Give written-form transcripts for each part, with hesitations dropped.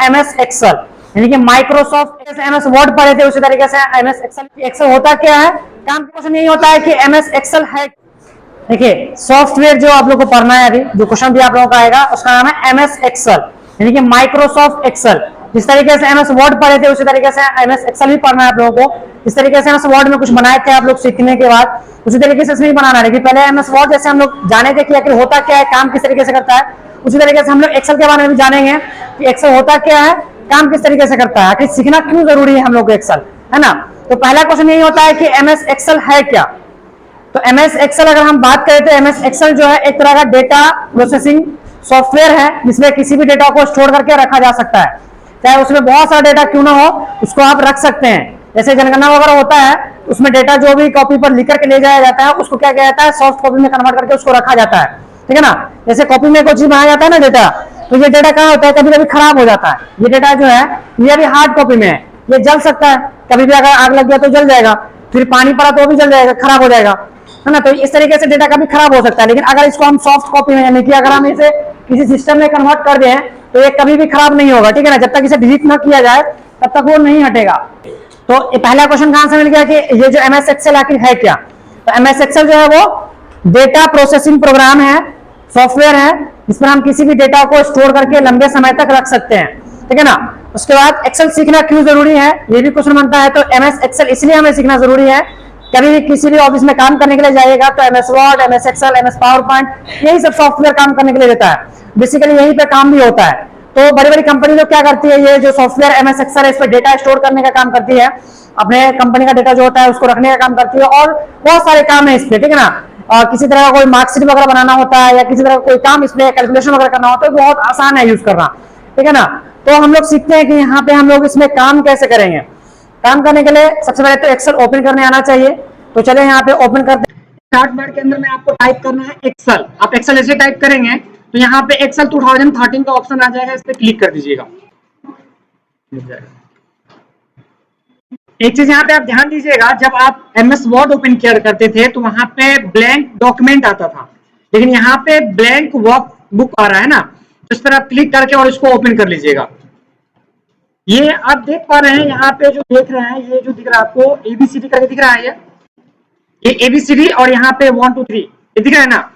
MS Excel, यानी कि Microsoft MS word पढ़े थे उसी तरीके से MS एक्सेल। एक्सेल होता क्या है, काम क्वेश्चन यही होता है कि MS एक्सेल है। देखिए सॉफ्टवेयर जो आप लोग को पढ़ना है, अभी जो क्वेश्चन भी आप लोगों का आएगा उसका नाम है MS एक्सेल, यानी कि माइक्रोसॉफ्ट एक्सेल। जिस तरीके से MS वर्ड पढ़े थे उसी तरीके से MS एक्सेल भी पढ़ना है आप लोगों को। इस तरीके से MS वर्ड में कुछ बनाए थे आप लोग सीखने के बाद, उसी तरीके से इसमें बनाना है। पहले MS वर्ड जैसे हम लोग जाने थे कि आखिर होता क्या है, काम किस तरीके से करता है, उसी तरीके से हम लोग एक्सेल के बारे में भी जानेंगे कि एक्सेल होता क्या है, काम किस तरीके से करता है, आखिर सीखना क्यों जरूरी है हम लोग को एक्सेल, है ना। तो पहला क्वेश्चन यही होता है कि MS एक्सेल है क्या। तो MS एक्सेल अगर हम बात करें तो MS एक्सेल जो है एक तरह का डेटा प्रोसेसिंग सॉफ्टवेयर है, जिसमें किसी भी डेटा को स्टोर करके रखा जा सकता है, चाहे उसमें बहुत सारा डेटा क्यों ना हो उसको आप रख सकते हैं। जैसे जनगणना वगैरह होता है उसमें डेटा जो भी कॉपी पर लिख करके ले जाया जाता है उसको क्या किया जाता है, सॉफ्ट कॉपी में कन्वर्ट करके उसको रखा जाता है, ठीक है ना। जैसे कॉपी में कुछ बनाया जाता है ना डेटा, तो ये डेटा कहाँ होता है, कभी कभी खराब हो जाता है। ये डेटा जो है ये अभी हार्ड कॉपी में है, ये जल सकता है, कभी भी अगर आग लग गया तो जल जाएगा, फिर पानी पड़ा तो भी जल जाएगा, खराब हो जाएगा, है ना। तो इस तरीके से डेटा कभी खराब हो सकता है। लेकिन अगर इसको हम सॉफ्ट कॉपी में, यानी कि अगर हम इसे किसी सिस्टम में कन्वर्ट कर दें तो ये कभी भी खराब नहीं होगा, ठीक है ना। जब तक इसे डिलीट ना किया जाए तब तक वो नहीं हटेगा। तो पहला क्वेश्चन कहां से मिल गया कि ये जो MS एक्सेल आखिर है क्या। तो MS एक्सेल जो है वो डेटा प्रोसेसिंग प्रोग्राम है, सॉफ्टवेयर है, जिसमें हम किसी भी डेटा को स्टोर करके लंबे समय तक रख सकते हैं, ठीक है ना। उसके बाद एक्सेल सीखना क्यों जरूरी है, ये भी क्वेश्चन बनता है। तो MS एक्सेल इसलिए हमें सीखना जरूरी है, कभी भी किसी भी ऑफिस में काम करने के लिए जाइएगा तो MS word, MS excel, MS PowerPoint, यही सब सॉफ्टवेयर काम करने के लिए देता है, बेसिकली यहीं पे काम भी होता है। तो बड़ी बड़ी कंपनी लोग क्या करती है, ये जो सॉफ्टवेयर MS एक्सेल है इस पर डेटा स्टोर करने का काम करती है, अपने कंपनी का डेटा जो होता है उसको रखने का काम करती है, और बहुत सारे काम है इस पे, ठीक है ना। किसी तरह का कोई मार्कशीट वगैरह बनाना होता है या किसी तरह का कोई काम इसमें कैलकुलेशन वगैरह करना होता है, तो बहुत आसान है यूज करना, ठीक है ना। तो हम लोग सीखते हैं कि यहाँ पे हम लोग इसमें काम कैसे करेंगे। काम करने के लिए सबसे पहले तो एक्सेल ओपन करने आना चाहिए। तो चलिए यहाँ पे ओपन करते हैं। स्टार्ट बार के अंदर में आपको टाइप करना है एक्सेल। आप एक्सेल ऐसे टाइप करेंगे तो यहाँ पे एक्सेल 2013 का ऑप्शन आ जाएगा, इस पे क्लिक कर दीजिएगा। एक चीज यहाँ पे आप ध्यान दीजिएगा, जब आप MS वर्ड ओपन किया करते थे तो वहां पे ब्लैंक डॉक्यूमेंट आता था, लेकिन यहाँ पे ब्लैंक वर्क बुक आ रहा है ना, तो इस पर आप क्लिक करके और इसको ओपन कर लीजिएगा। ये आप देख पा रहे हैं यहाँ पे जो देख रहे हैं, ये जो दिख रहा है आपको ABCD करके दिख रहा है, ये ABCD और यहाँ पे 1 2 3 ये दिख रहा है ना।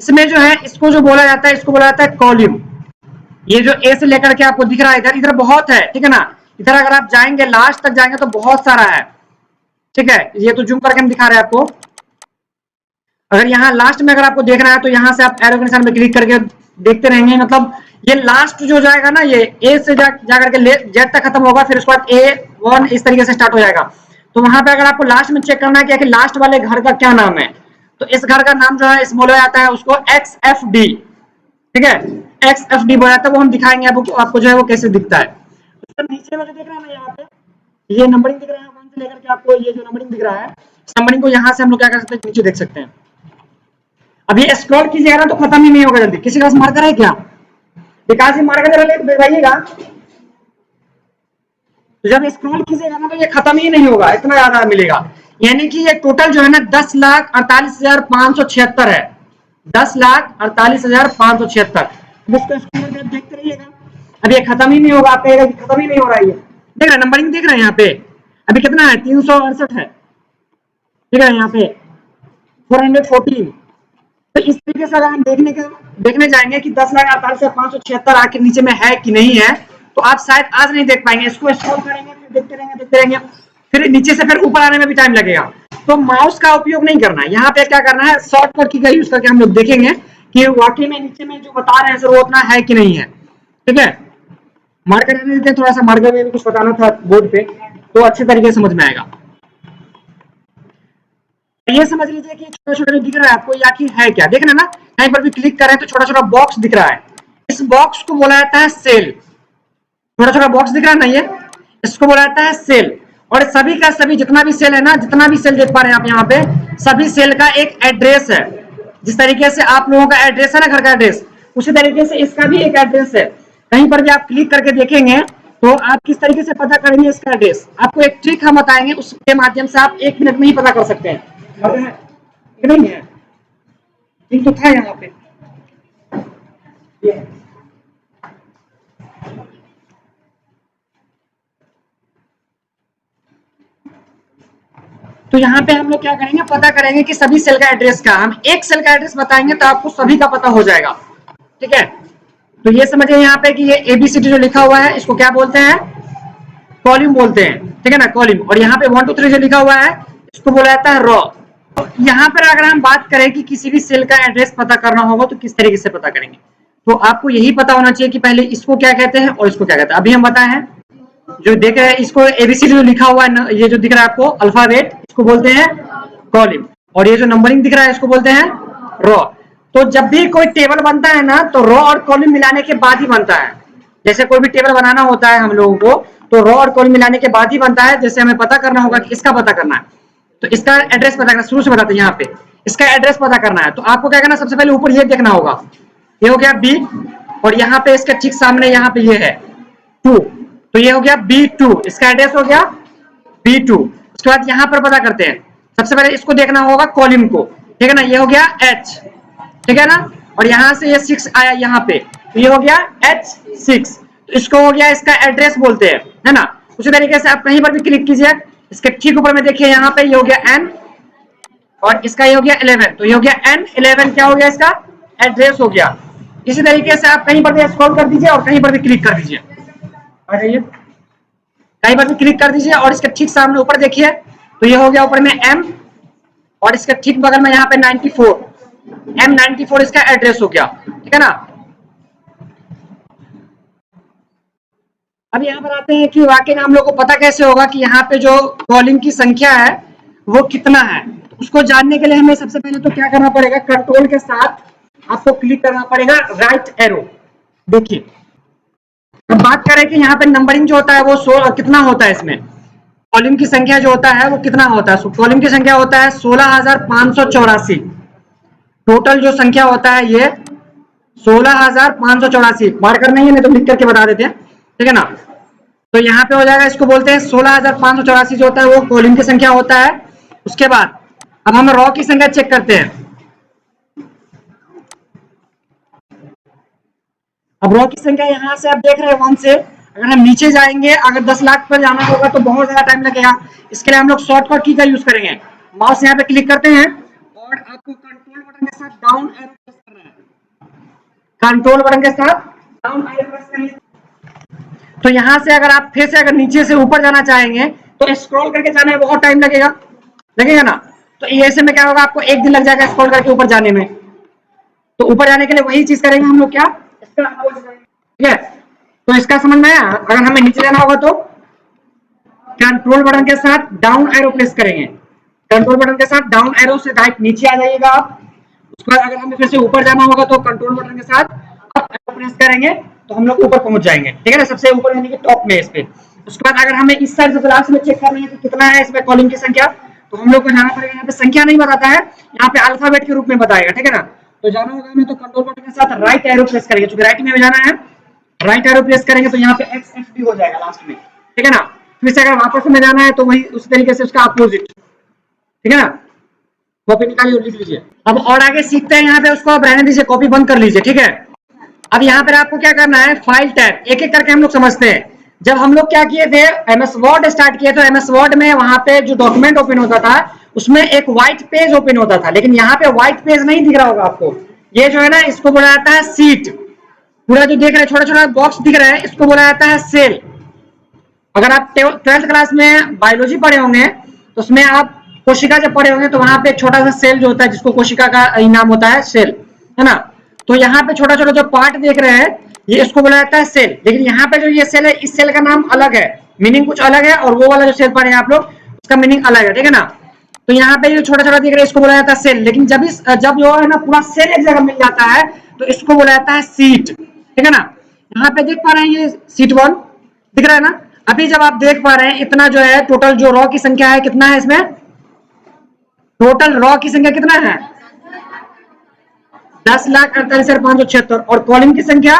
इसमें जो है इसको जो बोला जाता है, इसको बोला जाता है कॉलम। ये जो A से लेकर के आपको दिख रहा है इधर, इधर बहुत है, ठीक है ना। इधर अगर आप जाएंगे लास्ट तक जाएंगे तो बहुत सारा है, ठीक है। ये तो जूम करके हम दिखा रहे हैं आपको। अगर यहाँ लास्ट में अगर आपको देखना है तो यहाँ से आप एरो के निशान में क्लिक करके देखते रहेंगे, मतलब ये लास्ट जो जाएगा ना, ये A से जाकर के Z तक खत्म होगा, फिर उसके बाद A1 इस तरीके से स्टार्ट हो जाएगा। तो वहां पे अगर आपको लास्ट में चेक करना है कि लास्ट वाले घर का क्या नाम है, तो इस घर का नाम जो है इस बोला जाता है उसको XFD, ठीक है। XFD बोला जाता है, वो हम दिखाएंगे आपको जो है वो कैसे दिखता है। तो नीचे में जो दिख रहा है ना, यहाँ पे ये नंबरिंग दिख रहा है 1 से लेकर के आपको ये जो नंबरिंग दिख रहा है, इस नंबरिंग को यहाँ से हम लोग क्या कर सकते हैं, नीचे देख सकते हैं। अब ये स्क्रॉल कीजिएगा ना तो खत्म ही नहीं होगा जल्दी। किसी का मार्कर है क्या, विकास जी मार्कर लगाइएगा। तो जब स्क्रॉल कीजिएगा ना तो ये खत्म ही नहीं होगा, इतना ज्यादा मिलेगा। यानी कि ये टोटल जो है ना 10,48,576 है, 10,48,576। देखते रहिएगा, अब ये खत्म ही नहीं होगा, आप कहेगा खत्म ही नहीं हो रहा है। ये देख रहे नंबरिंग देख रहे हैं यहाँ पे अभी कितना है, 368 है, ठीक है। यहाँ पे 414। तो इस तरीके से अगर हम देखने जाएंगे कि 10,48,576 आखिर नीचे में है कि नहीं है, तो आप शायद आज नहीं देख पाएंगे। इसको स्क्रॉल करेंगे, फिर देखते रहेंगे, फिर नीचे से फिर ऊपर आने में भी टाइम लगेगा। तो माउस का उपयोग नहीं करना है, यहाँ पे क्या करना है, शॉर्टकट की का यूज करके हम लोग देखेंगे कि वाकई में नीचे में जो बता रहे हैं सर वो उतना है कि नहीं है, ठीक है। मार्कर रहने देते हैं, थोड़ा सा मार्कर में भी कुछ बताना था बोर्ड पे तो अच्छे तरीके से समझ में आएगा। ये समझ लीजिए कि छोटे छोटे दिख रहा है आपको, या कि है क्या, देखना ना कहीं पर भी क्लिक करें तो छोटा छोटा बॉक्स दिख रहा है, इस बॉक्स को बोला जाता है सेल। छोटा छोटा बॉक्स दिख रहा है ना, ये इसको बोला जाता है सेल। और सभी का सभी जितना भी सेल है ना, जितना भी सेल देख पा रहे हैं आप यहाँ पे, सभी सेल का एक एड्रेस है। जिस तरीके से आप लोगों का एड्रेस है ना, घर का एड्रेस, उसी तरीके से इसका भी एक एड्रेस है। कहीं पर भी आप क्लिक करके देखेंगे तो आप किस तरीके से पता करेंगे इसका एड्रेस, आपको एक ट्रिक हम बताएंगे, उसके माध्यम से आप 1 मिनट में ही पता कर सकते हैं। नहीं है, तो था यहाँ पे तो यहाँ पे हम लोग क्या करेंगे, पता करेंगे कि सभी सेल का एड्रेस क्या। हम एक सेल का एड्रेस बताएंगे तो आपको सभी का पता हो जाएगा, ठीक है। तो ये समझिए यहाँ पे कि ये ABCD जो लिखा हुआ है इसको क्या बोलते हैं, कॉलम बोलते हैं, ठीक है ना, कॉलम। और यहाँ पे 1 2 3 जो लिखा हुआ है इसको बोला जाता है रॉ। यहाँ पर अगर हम बात करें कि किसी भी सेल का एड्रेस पता करना होगा तो किस तरीके से पता करेंगे, तो आपको यही पता होना चाहिए कि पहले इसको क्या कहते हैं और इसको क्या कहते हैं। अभी हम बताए हैं, जो देख रहे हैं इसको ABCD जो लिखा हुआ है, ये जो दिख रहा है आपको अल्फाबेट, इसको बोलते हैं कॉलम। और ये जो नंबरिंग दिख रहा है इसको बोलते हैं रॉ। तो जब भी कोई टेबल बनता है ना तो रॉ और कॉलम मिलाने के बाद ही बनता है। जैसे कोई भी टेबल बनाना होता है हम लोगों को तो रॉ और कॉलम मिलाने के बाद ही बनता है। जैसे हमें पता करना होगा कि इसका पता करना है तो इसका एड्रेस पता करना, शुरू से बताते हैं। यहाँ पे इसका एड्रेस पता करना है तो आपको क्या करना, सबसे पहले ऊपर ये देखना होगा, ये हो गया B, और यहाँ पे इसके ठीक सामने यहाँ पे ये है 2, तो ये हो गया B2, इसका एड्रेस हो गया B2। उसके बाद यहाँ पर पता करते हैं, सबसे पहले इसको देखना होगा कॉलम को, ठीक है ना, ये हो गया H, ठीक है ना। और यहाँ से ये 6 आया यहाँ पे तो ये हो गया H6, तो इसको हो गया इसका एड्रेस बोलते हैं, है ना। उसी तरीके से आप कहीं पर भी क्लिक कीजिए, इसके ठीक ऊपर में देखिए यहाँ पे ये हो गया N और इसका ये हो गया 11, तो ये हो गया N11, क्या हो गया इसका एड्रेस हो गया। इसी तरीके से आप कहीं पर भी स्क्रॉल कर दीजिए और कहीं पर भी क्लिक कर दीजिए, आ जाइए, कहीं पर भी क्लिक कर दीजिए और इसके ठीक सामने ऊपर देखिए तो ये हो गया ऊपर में M, और इसके ठीक बगल में यहाँ पे 94, M94 इसका एड्रेस हो गया, ठीक है ना। अब यहाँ पर आते हैं कि वाकई में हम लोग को पता कैसे होगा कि यहाँ पे जो कॉलम की संख्या है वो कितना है। तो उसको जानने के लिए हमें सबसे पहले तो क्या करना पड़ेगा, कंट्रोल के साथ आपको क्लिक करना पड़ेगा राइट एरो। देखिए अब बात करें कि यहाँ पे नंबरिंग जो होता है वो कितना होता है, इसमें कॉलम की संख्या जो होता है वो कितना होता है। कॉलम की संख्या होता है 16,584, टोटल जो संख्या होता है ये 16,584। मार्कर नहीं है, नहीं तो लिख करके बता देते हैं, ठीक है ना। तो यहाँ पे हो जाएगा, इसको बोलते हैं 16,584 जो होता है वो कॉलम की संख्या होता है। उसके बाद अब हम रॉ की संख्या चेक करते हैं। अब रॉ की संख्या यहाँ से आप देख रहे हैं 1 से, अगर हम नीचे जाएंगे, अगर 10 लाख पर जाना होगा तो बहुत ज्यादा टाइम लगेगा। इसके लिए हम लोग शॉर्टकट की का यूज करेंगे। माउस यहाँ पे क्लिक करते हैं और आपको कंट्रोल बटन के साथ डाउन एरो प्रेस करना है, कंट्रोल बटन के साथ डाउन एरो प्रेस करिए। तो यहाँ से अगर आप फिर से अगर नीचे से ऊपर जाना चाहेंगे तो स्क्रॉल करके जाने में बहुत टाइम लगेगा ना। तो ऐसे में क्या होगा, आपको 1 दिन लग जाएगा स्क्रॉल करके ऊपर जाने में। तो ऊपर जाने के लिए वही चीज करेंगे हम लोग, क्या ठीक है। तो इसका समझ में आया। अगर हमें नीचे जाना होगा तो कंट्रोल बटन के साथ डाउन एरो प्रेस करेंगे, कंट्रोल बटन के साथ डाउन एरो से डायरेक्ट नीचे आ जाइएगा आप। उसके बाद अगर हमें फिर से ऊपर जाना होगा तो कंट्रोल बटन के साथ अप एरो प्रेस करेंगे तो हम लोग ऊपर पहुंच जाएंगे, ठीक है ना, सबसे ऊपर यानी कि टॉप में इस पे। उसके बाद अगर हमें इस साइड से लास्ट में चेक करना है कि कितना है इसमें कॉलम की संख्या, तो हम लोग को जाना पड़ेगा। यहाँ पे संख्या नहीं बताता है, यहाँ पे अल्फाबेट के रूप में बताएगा, ठीक है ना। तो जाना होगा हमें तो कंट्रोल बटन के साथ राइट एरो प्रेस करेंगे, क्योंकि राइट में हमें जाना है, राइट एरो प्रेस करेंगे तो यहाँ पे XFD हो जाएगा लास्ट में, ठीक है ना। फिर से अगर वापस में जाना है तो वही उसी तरीके से उसका अपोजिट, ठीक है ना। कॉपी निकालिए और लिख लीजिए। अब और आगे सीखते हैं, यहाँ पे उसको आप रहने दीजिए, कॉपी बंद कर लीजिए, ठीक है। अब यहाँ पर आपको क्या करना है, फाइल टैब एक एक करके हम लोग समझते हैं। जब हम लोग क्या किए थे, MS वर्ड स्टार्ट किए तो MS वर्ड में वहां पे जो डॉक्यूमेंट ओपन होता था उसमें एक व्हाइट पेज ओपन होता था, लेकिन यहाँ पे व्हाइट पेज नहीं दिख रहा होगा आपको। ये जो है ना, इसको बोला जाता है सीट। पूरा जो देख रहे हैं छोटा छोटा बॉक्स दिख रहा है, इसको बोला जाता है सेल। अगर आप 12th क्लास में बायोलॉजी पढ़े होंगे तो उसमें आप कोशिका जब पढ़े होंगे तो वहां पे छोटा सा सेल जो होता है जिसको कोशिका का नाम होता है सेल, है ना। तो यहाँ पे छोटा छोटा जो पार्ट देख रहे हैं ये इसको बोला जाता है सेल। लेकिन यहाँ पे जो ये सेल है, इस सेल का नाम अलग है, मीनिंग कुछ अलग है, और वो वाला जो सेल पढ़े हैं आप लोग उसका मीनिंग अलग है, ठीक है ना। तो यहाँ पे जो छोटा छोटा दिख रहा है इसको बोला जाता है सेल। लेकिन जब जो है ना पूरा सेल एक जगह मिल जाता है तो इसको बोला जाता है सीट, ठीक है ना। यहाँ पे देख पा रहे हैं ये सीट 1 दिख रहा है ना। अभी जब आप देख पा रहे हैं इतना जो है टोटल जो रॉ की संख्या है कितना है, इसमें टोटल रॉ की संख्या कितना है 10,48,576, और कॉलम की संख्या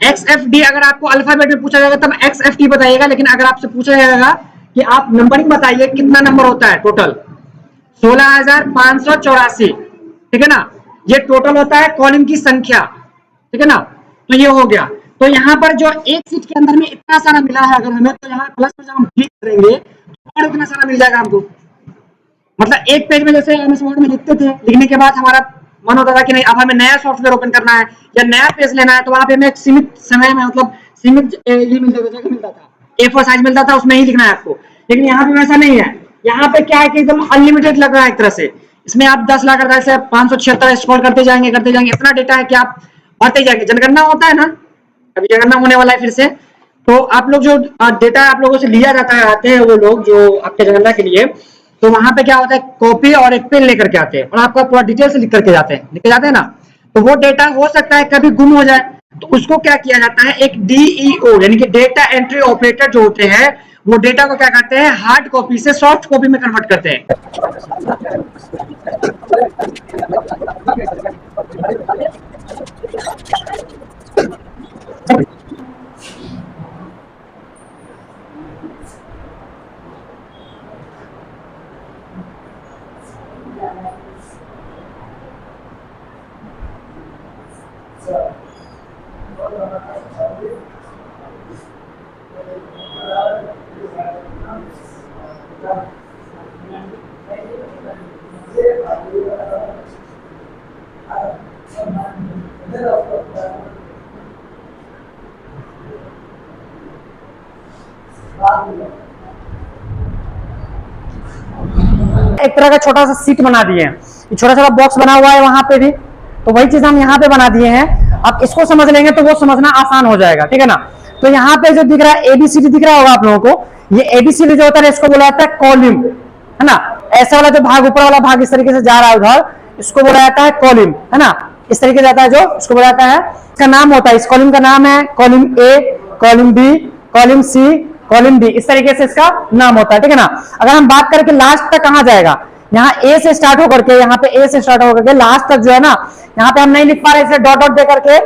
XFD। अगर आपको अल्फाबेट में पूछा जाएगा तब XFD बताइएगा, लेकिन अगर आपसे पूछा जाएगा कि आप नंबरिंग बताइए कितना नंबर होता है, टोटल 16,584, ठीक है ना। ये टोटल होता है कॉलम की संख्या, ठीक है ना। तो ये हो गया। तो यहाँ पर जो एक सीट के अंदर में इतना सारा मिला है, अगर हमें तो यहाँ प्लस में जब हम क्लिक करेंगे और इतना सारा मिल जाएगा हमको। मतलब एक पेज में जैसे एमएस वर्ड में लिखते थे, लिखने के बाद हमारा मन होता था कि नहीं अब हमें नया सॉफ्टवेयर ओपन करना है या नया पेज लेना है, तो वहां पे हमें एक सीमित समय में मतलब सीमित ये मिलता था, जगह मिलता था, A4 साइज मिलता था, उसमें ही लिखना है आपको। लेकिन यहाँ पे वैसा नहीं है, यहाँ पे क्या है कि एकदम अनलिमिटेड लग रहा है एक तरह से। इसमें आप 10 लाख 576 स्क्रॉल करते जाएंगे इतना डेटा है कि आप बढ़ते जाएंगे। जनगणना होता है ना, अभी जनगणना होने वाला है फिर से, तो आप लोग जो डेटा आप लोगों से लिया जाता है, आते हैं वो लोग जो आपके जनगणना के लिए, तो वहां पे क्या होता है कॉपी और एक पेन लेकर के आते हैं और आपका पूरा डिटेल से लिख करके जाते हैं, लिख के जाते हैं ना। तो वो डेटा हो सकता है कभी गुम हो जाए, तो उसको क्या किया जाता है, एक DEO यानी कि डेटा एंट्री ऑपरेटर जो होते हैं, वो डेटा को क्या करते हैं हार्ड कॉपी से सॉफ्ट कॉपी में कन्वर्ट करते हैं। एक तरह का छोटा सा सीट बना दिए हैं, छोटा छोटा बॉक्स बना हुआ है वहां पे भी, तो वही चीज हम यहाँ पे बना दिए हैं। आप इसको समझ लेंगे तो वो समझना आसान हो जाएगा, ठीक है ना। तो यहाँ पे जो दिख रहा है ABCD दिख रहा होगा आप लोगों को, ये ABCD जो होता है इसको बोला जाता है कॉलम, है ना। ऐसा वाला जो भाग ऊपर वाला भाग इस तरीके से जा रहा है उधर, इसको बोला जाता है कॉलम, है ना। इस तरीके जाता है जो, इसको बोला जाता है, इसका नाम होता है, इस कॉलम का नाम है column A, column B, column C, column D, इस तरीके से इसका नाम होता है, ठीक है ना। अगर हम बात करें कि लास्ट तक कहां जाएगा, यहाँ A से स्टार्ट होकर के, यहाँ पे A से स्टार्ट होकर के लास्ट तक जो है ना, यहाँ पे हम नहीं लिख पा रहे, इसलिए डॉट डॉट दे करके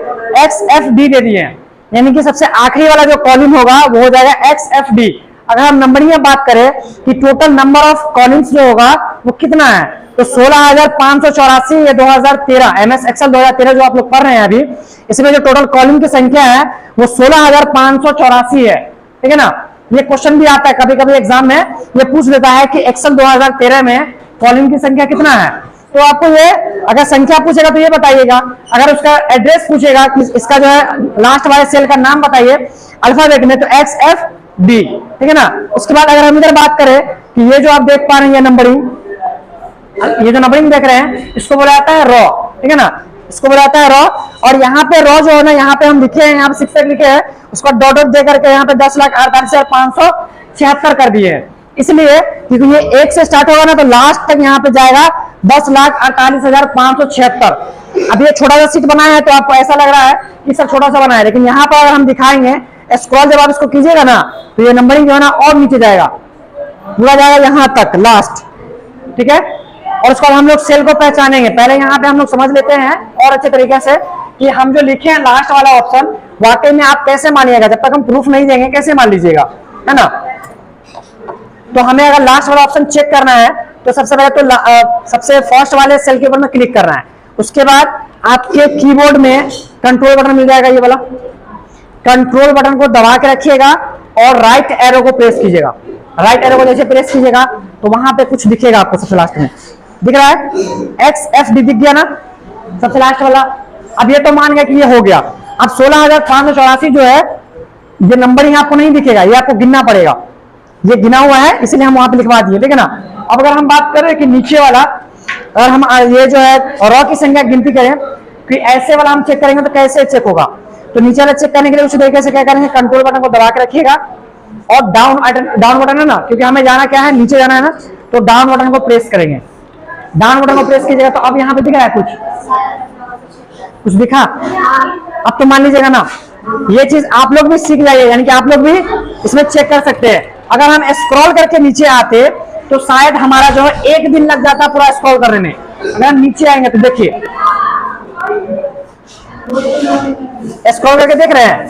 XFD दे दिए हैं, यानी कि सबसे आखिरी वाला जो कॉलम होगा वो हो जाएगा XFD। अगर हम नंबरिंग में बात करें कि टोटल नंबर ऑफ कॉलम्स जो होगा वो कितना है, तो 16,584, ये 2013 MS Excel 2013 जो आप लोग पढ़ रहे हैं अभी, इसमें जो टोटल कॉलम की संख्या है वो 16,584 है, ठीक है ना। ये क्वेश्चन भी आता है कभी कभी एग्जाम में, ये पूछ लेता है कि एक्सेल 2013 में कॉलम की संख्या कितना है, तो आपको ये अगर संख्या पूछेगा तो ये बताइएगा, अगर उसका एड्रेस पूछेगा कि इसका जो है लास्ट वाले सेल का नाम बताइए अल्फाबेट में, तो XFD, ठीक है ना। उसके बाद अगर हम इधर बात करें कि ये जो आप देख पा रहे हैं ये नंबरिंग, ये जो नंबरिंग देख रहे हैं इसको बोला जाता है रॉ, ठीक है ना, इसको बोला जाता है रॉ। और यहाँ पे रॉ जो है ना, यहाँ पे हम लिखे हैं, यहाँ पे 6 तक लिखे हैं, उसको डॉट डॉट दे करके यहाँ पे 10,48,576 कर दिए हैं, इसलिए क्योंकि ये 1 से स्टार्ट होगा ना तो लास्ट तक यहाँ पे जाएगा 10,48,576। अब ये छोटा सा सीट बनाया है तो आपको ऐसा लग रहा है कि सर छोटा सा बना है, लेकिन यहाँ पर अगर हम दिखाएंगे स्क्रॉल जब आप इसको कीजिएगा ना तो ये नंबरिंग जो है ना और नीचे जाएगा, पूरा जाएगा यहाँ तक लास्ट, ठीक है। और उसके बाद हम लोग सेल को पहचानेंगे, पहले यहाँ पे हम लोग समझ लेते हैं और अच्छे तरीके से कि हम जो लिखे हैं लास्ट वाला ऑप्शन वाकई में आप कैसे मानिएगा, जब तक हम प्रूफ नहीं देंगे कैसे मान लीजिएगा, है ना। तो हमें अगर लास्ट वाला ऑप्शन चेक करना है तो सबसे पहले तो सबसे फर्स्ट वाले सेल के ऊपर में क्लिक करना है, उसके बाद आपके कीबोर्ड में कंट्रोल बटन मिल जाएगा, ये वाला कंट्रोल बटन को दबा के रखिएगा और राइट एरो को प्रेस कीजिएगा। राइट एरो को जैसे प्रेस कीजिएगा तो वहां पे कुछ दिखेगा आपको, सबसे लास्ट में दिख रहा है XFD दिख गया ना, सबसे लास्ट वाला। अब ये तो मान गया कि ये हो गया। अब 16,584 जो है ये नंबर यहाँ आपको नहीं दिखेगा, ये आपको गिनना पड़ेगा, ये गिना हुआ है इसलिए हम वहां पे लिखवा दिए, ठीक है ना। अब अगर हम बात करें कि नीचे वाला, अगर हम ये जो है रॉ की संख्या गिनती करें कि ऐसे वाला हम चेक करेंगे तो कैसे चेक होगा, तो नीचे वाला चेक करने के लिए उसी तरीके से क्या करेंगे, कंट्रोल बटन को दबा के रखिएगा और डाउन बटन है ना, क्योंकि हमें जाना क्या है, नीचे जाना है ना, तो डाउन बटन को प्रेस करेंगे। डाउन बटन को प्रेस कीजिएगा तो अब यहाँ पे दिख रहा है कुछ दिखा, अब तो मान लीजिएगा ना, ये चीज आप लोग भी सीख जाइए, यानी कि आप लोग भी इसमें चेक कर सकते हैं। अगर हम स्क्रॉल करके नीचे आते तो शायद हमारा जो है 1 दिन लग जाता पूरा स्क्रॉल करने में। अगर हम नीचे आएंगे तो देखिए स्क्रॉल करके देख रहे हैं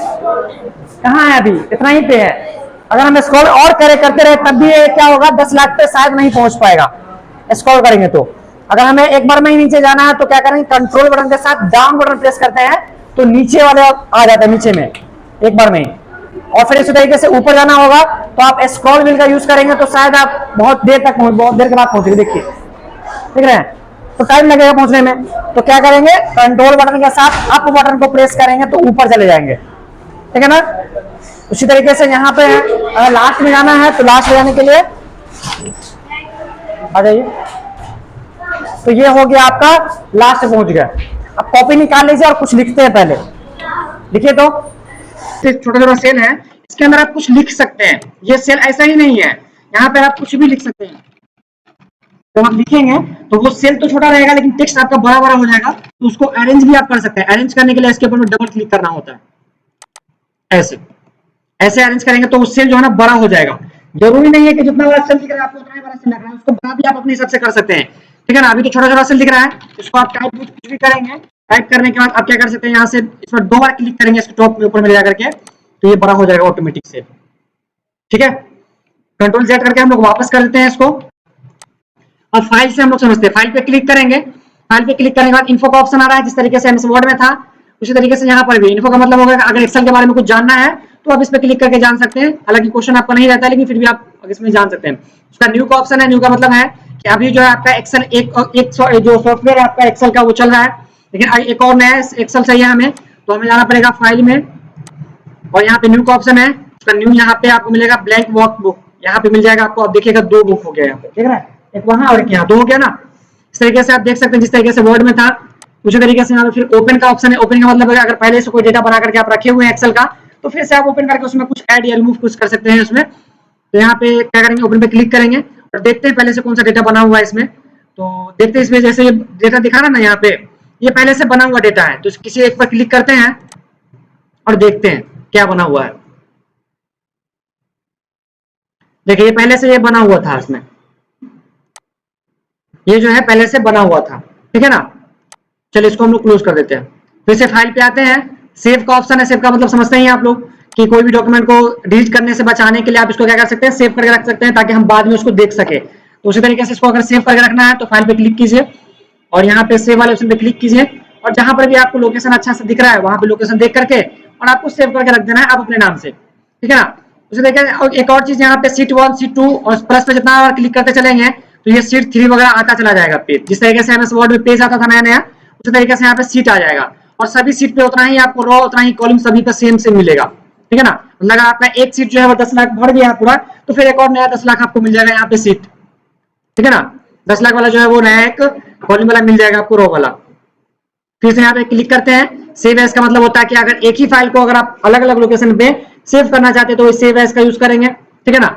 कहाँ है, अभी इतना ही पे है। अगर हम स्क्रॉल और करते रहे तब भी क्या होगा, 10 लाख पे शायद नहीं पहुंच पाएगा स्क्रॉल करेंगे तो। अगर हमें एक बार में ही नीचे जाना है तो क्या करेंगे, कंट्रोल बटन के साथ डाउन बटन प्रेस करते हैं तो नीचे वाले आ जाता है, नीचे में एक बार में ही। और फिर इसी तरीके से ऊपर जाना होगा तो आप स्क्रॉल व्हील का यूज करेंगे तो शायद आप बहुत देर के बाद पहुंचेंगे। देखिए ठीक है, तो टाइम लगेगा पहुंचने में। तो क्या करेंगे, कंट्रोल बटन के साथ अप बटन को प्रेस करेंगे तो ऊपर चले जाएंगे, ठीक है ना। उसी तरीके से यहाँ पे अगर लास्ट में जाना है तो लास्ट में जाने के लिए आ जाइए, तो ये हो गया आपका लास्ट पहुंच गया। अब कॉपी निकाल लीजिए और कुछ लिखते हैं पहले, लिखिए। तो छोटा छोटा सेल है, इसके अंदर आप कुछ लिख सकते हैं। ये सेल ऐसा ही नहीं है, यहाँ पे आप कुछ भी लिख सकते हैं। तो आप लिखेंगे तो वो सेल तो छोटा रहेगा लेकिन टेक्स्ट आपका बड़ा बड़ा हो जाएगा। तो उसको अरेंज भी आप कर सकते हैं। अरेंज करने के लिए इसके ऊपर में डबल क्लिक करना होता है, ऐसे ऐसे अरेंज करेंगे तो वो सेल जो है ना बड़ा हो जाएगा। जरूरी नहीं है कि जितना बड़ा सेल दिख रहा है आपको उतना ही बड़ा सेल लग रहा है, उसको बड़ा भी आप अपने हिसाब से कर सकते हैं, ठीक है ना। अभी तो छोटा छोटा सेल दिख रहा है, इसको आप टाइप कुछ भी करेंगे। टाइप करने के बाद आप क्या कर सकते हैं, यहाँ से इसमें 2 बार क्लिक करेंगे इसके टॉप में ऊपर में ले जाकर के, तो ये बड़ा हो जाएगा ऑटोमेटिक से, ठीक है। कंट्रोल Z करके हम लोग वापस कर देते हैं इसको। और फाइल से हम लोग समझते हैं, फाइल पे क्लिक करेंगे। फाइल पे क्लिक करने के बाद इन्फो का ऑप्शन आ रहा है, जिस तरीके से एमएस वर्ड में था उसी तरीके से यहाँ पर भी इन्फो का मतलब होगा अगर एक्सेल के बारे में कुछ जानना है तो आप इस पे क्लिक करके जान सकते हैं। हालांकि क्वेश्चन आपका नहीं रहता है लेकिन फिर भी आप इसमें जान सकते हैं। उसका न्यू का ऑप्शन है। न्यू का मतलब है कि अभी जो है आपका एक्सेल एक जो सॉफ्टवेयर है आपका एक्सेल का वो चल रहा है, लेकिन एक और नया एक्सेल चाहिए हमें, तो हमें जाना पड़ेगा फाइल में और यहाँ पे न्यू का ऑप्शन है। उसका न्यू यहाँ पे आपको मिलेगा ब्लैंक वर्कबुक, यहाँ पे मिल जाएगा आपको। आप देखिएगा 2 बुक हो गया यहाँ पे, ठीक है, एक वहां और एक यहाँ, 2 हो गया ना। इस तरीके से आप देख सकते हैं जिस तरीके से वर्ड में था उसी तरीके से यहाँ पे फिर ओपन का ऑप्शन है। ओपन का मतलब अगर पहले से कोई डेटा बना करके आप रखे हुए हैं एक्सेल का तो फिर से आप ओपन करके उसमें कुछ ऐड या रिमूव कुछ कर सकते हैं उसमें। तो यहाँ पे क्या करेंगे, ओपन पे क्लिक करेंगे और देखते हैं पहले से कौन सा डेटा बना हुआ है इसमें। तो देखते हैं इसमें जैसे ये डेटा दिखा रहा ना यहाँ पे, ये पहले से बना हुआ डेटा है। तो किसी एक पर क्लिक करते हैं और देखते हैं क्या बना हुआ है। देखिए ये पहले से ये बना हुआ था, इसमें ये जो है पहले से बना हुआ था, ठीक है ना। चलिए इसको हम लोग क्लोज कर देते हैं। फिर से फाइल पे आते हैं, सेव का ऑप्शन है। सेव का मतलब समझते हैं आप लोग कि कोई भी डॉक्यूमेंट को डिलीट करने से बचाने के लिए आप इसको क्या कर सकते हैं, सेव करके रख सकते हैं ताकि हम बाद में उसको देख सके। तो उसी तरीके से इसको अगर सेव करके रखना है तो फाइल पे क्लिक कीजिए और यहाँ पे सेव वाले ऑप्शन पे क्लिक कीजिए और जहां पर भी आपको लोकेशन अच्छा से दिख रहा है वहां पे लोकेशन देख करके और आपको सेव करके रख देना है आप अपने नाम से, ठीक है ना। उसी तरीके से एक और चीज यहाँ पे सीट 1 सीट 2 और प्लस पे जितना बार क्लिक करते चलेंगे तो ये सीट 3 वगैरह आता चला जाएगा पेज। जिस तरीके से एमएस वर्ड में पेज आता था नया नया, उसी तरीके से यहाँ पे सीट आ जाएगा और सभी सीट पे उतना ही आपको रो उतना ही कॉलम सभी पे सेम सेम मिलेगा, ठीक है ना। मतलब अगर आपका एक सीट जो है वो 10 लाख भर गया पूरा तो फिर एक और नया 10 लाख आपको मिल जाएगा यहाँ पे सीट, ठीक है ना। 10 लाख वाला जो है वो नया एक कॉलम वाला मिल जाएगा आपको रो वाला। फिर से यहाँ पे क्लिक करते हैं। सेव एज का मतलब होता है कि अगर एक ही फाइल को अगर आप अलग अलग लोकेशन पे सेव करना चाहते हैं तो सेव एज का यूज करेंगे, ठीक है ना।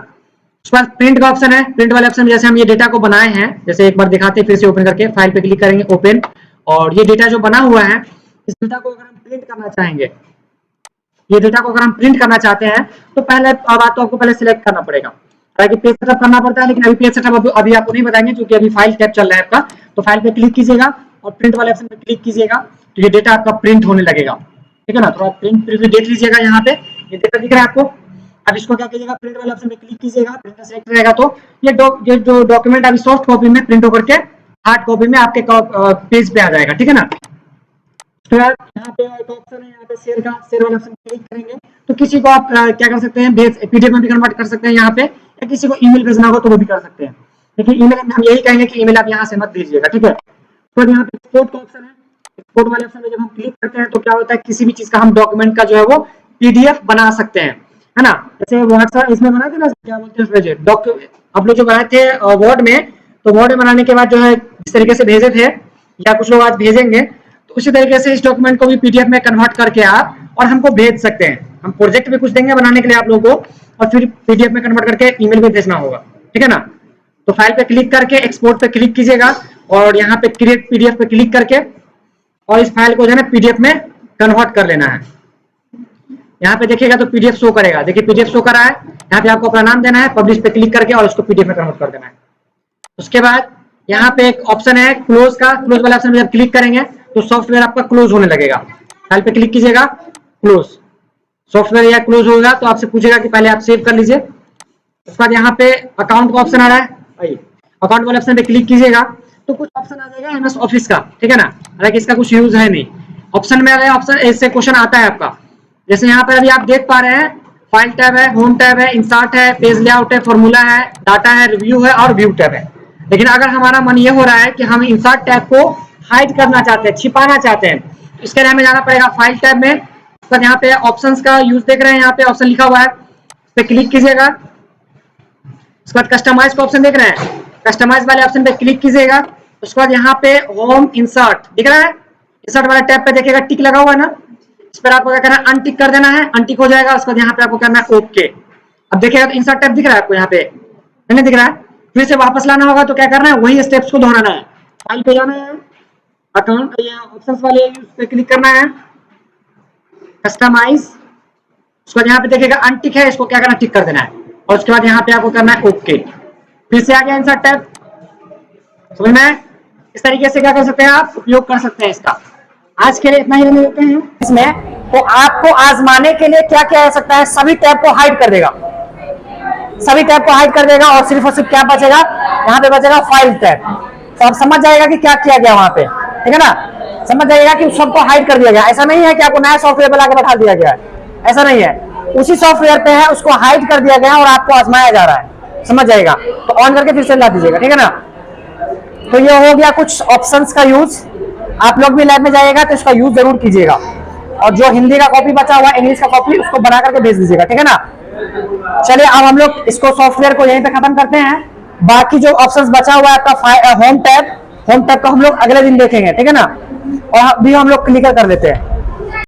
उसके बाद प्रिंट का ऑप्शन है। प्रिंट वाले ऑप्शन में जैसे हम ये डेटा को बनाए हैं, जैसे एक बार दिखाते हैं फिर से ओपन करके फाइल पे क्लिक करेंगे ओपन, और ये डेटा जो बना हुआ है इस डेटा को अगर हम प्रिंट करना चाहेंगे, ये डेटा को अगर हम प्रिंट करना चाहते हैं तो पहले बात तो आपको पहले सिलेक्ट करना पड़ेगा, ताकि पेज सेटअप करना पड़ता है। लेकिन अभी पेज सेटअप अभी आपको नहीं बताएंगे क्योंकि अभी फाइल टैब चल रहा है आपका। तो फाइल पे क्लिक कीजिएगा और प्रिंट वाले ऑप्शन पे क्लिक कीजिएगा तो ये डेटा आपका प्रिंट होने लगेगा, ठीक है ना। तो आप प्रिंट प्रीव्यू देख लीजिएगा, यहाँ पे ये डेटा दिख रहा है आपको। अब इसको क्या कीजिएगा, प्रिंट वाले ऑप्शन पे क्लिक कीजिएगा, प्रिंटर सेलेक्ट रहेगा तो ये जो डॉक्यूमेंट अभी सॉफ्ट कॉपी में प्रिंट होकर के हार्ड कॉपी में आपके पेज पे आ जाएगा, ठीक है ना। तो यहाँ पे एक ऑप्शन है, यहाँ पे शेयर का, शेयर वाले ऑप्शन क्लिक करेंगे तो किसी को आप क्या कर सकते हैं, पीडीएफ में भी कन्वर्ट कर सकते हैं यहाँ पे, या किसी को ईमेल भेजना होगा तो वो भी कर सकते हैं। लेकिन ईमेल हम यही कहेंगे कि ईमेल आप यहाँ से मत दीजिएगा, ठीक है। तो यहाँ पे एक्सपोर्ट का ऑप्शन है। एक्सपोर्ट वाले ऑप्शन में जब हम क्लिक करते हैं तो क्या होता है, किसी भी चीज का हम डॉक्यूमेंट का जो है वो पीडीएफ बना सकते हैं, है ना। जैसे व्हाट्सएप इसमें बनाते थे ना, क्या बोलते हैं उसमें आप लोग जो बनाए थे वर्ड में, तो वर्ड में बनाने के बाद जो है जिस तरीके से भेजे थे या कुछ लोग आज भेजेंगे, तो उसी तरीके से इस डॉक्यूमेंट को भी पीडीएफ में कन्वर्ट करके आप और हमको भेज सकते हैं। हम प्रोजेक्ट भी कुछ देंगे बनाने के लिए आप लोगों को और फिर पीडीएफ में कन्वर्ट करके ईमेल पे भेजना होगा, ठीक है ना। तो फाइल पे क्लिक करके एक्सपोर्ट पे क्लिक कीजिएगा और यहाँ पे क्रिएट पीडीएफ पे क्लिक करके और इस फाइल को जो है ना पीडीएफ में कन्वर्ट कर लेना है। यहाँ पे देखिएगा तो पीडीएफ शो करेगा, देखिए पीडीएफ शो कर रहा है। यहाँ पे आपको अपना नाम देना है, पब्लिश पे क्लिक करके और उसको पीडीएफ में कन्वर्ट कर देना है। उसके बाद यहाँ पे एक ऑप्शन है क्लोज का, क्लोज वाले ऑप्शन में जब क्लिक करेंगे तो सॉफ्टवेयर आपका क्लोज होने लगेगा। फाइल पे क्लिक कीजिएगा, क्लोज, सॉफ्टवेयर या क्लोज होगा तो आपसे पूछेगा कि पहले आप सेव कर लीजिए। उसके बाद यहाँ पे अकाउंट का ऑप्शन आ रहा है, अकाउंट वाले ऑप्शन पे क्लिक कीजिएगा तो कुछ ऑप्शन आ जाएगा एमएस ऑफिस का, ठीक है ना। हालांकि इसका कुछ यूज है नहीं। ऑप्शन में अगर ऑप्शन ऐसे क्वेश्चन आता है आपका, जैसे यहाँ पर अभी आप देख पा रहे हैं फाइल टैब है, होम टैब है, इंसर्ट है, पेज लेआउट है, फॉर्मूला है, डाटा है, रिव्यू है और व्यू टैब है। लेकिन अगर हमारा मन ये हो रहा है कि हम इंसर्ट टैब को हाइड करना चाहते हैं, छिपाना चाहते हैं, इसके लिए हमें जाना पड़ेगा फाइल टैब में। उसके बाद यहाँ पे ऑप्शंस का यूज देख रहे हैं, यहाँ पे ऑप्शन लिखा हुआ है, इस पे क्लिक कीजिएगा। उसके बाद कस्टमाइज का ऑप्शन देख रहे हैं, कस्टमाइज वाले ऑप्शन पे क्लिक कीजिएगा। उसके बाद यहाँ पे होम इंसर्ट दिख रहा है, इंसर्ट वाला टैब पे देखिएगा टिक लगा हुआ है ना, इस पर आपको क्या करना है, अनटिक कर देना है, अनटिक हो जाएगा। उसके बाद यहाँ पे आपको करना है ओके। अब देखिएगा तो इंसर्ट टैब दिख रहा है आपको, यहाँ पे नहीं दिख रहा है, फिर से वापस लाना होगा तो क्या करना है, वही स्टेप्स को दोहराना है। फाइल पे जाना है, अकाउंट ऑप्शंस वाले उस पे क्लिक करना है, कस्टमाइज, उसके बाद यहाँ पे देखिएगा अनटिक है, इसको क्या करना है, टिक कर देना है। और उसके बाद यहाँ पे आपको करना है ओके। फिर से आ गया इंसर्ट टैब, समझ में? इस तरीके से क्या कर सकते हैं आप, उपयोग कर सकते हैं इसका। आज के लिए इतना ही रहने देते हैं इसमें। तो आपको आजमाने के लिए क्या किया जा सकता है, सभी टैब को हाइड कर देगा, सभी टैब को हाइड कर देगा और सिर्फ क्या बचेगा, यहाँ पे बचेगा फाइल टैब। तो आप समझ जाएगा कि क्या किया गया वहां पे, ठीक है ना, समझ जाएगा कि सबको हाइड कर दिया गया। ऐसा नहीं है कि आपको नया सॉफ्टवेयर पे लाके बैठा दिया गया है, ऐसा नहीं है, उसी सॉफ्टवेयर पे है, उसको हाइड कर दिया गया और आपको आजमाया जा रहा है, समझ जाएगा। तो ऑन करके फिर से ला दीजिएगा, ठीक है ना। तो ये हो गया कुछ ऑप्शंस का यूज। आप लोग भी लैब में जाइएगा तो इसका यूज जरूर कीजिएगा, और जो हिंदी का कॉपी बचा हुआ है, इंग्लिश का कॉपी, उसको बना करके भेज दीजिएगा, ठीक है ना। चलिए अब हम लोग इसको सॉफ्टवेयर को यहीं पे खत्म करते हैं। बाकी जो ऑप्शंस बचा हुआ है आपका होम टैब, होम टैब को हम लोग अगले दिन देखेंगे, ठीक है ना। और अभी हम लोग क्लिकर कर देते हैं।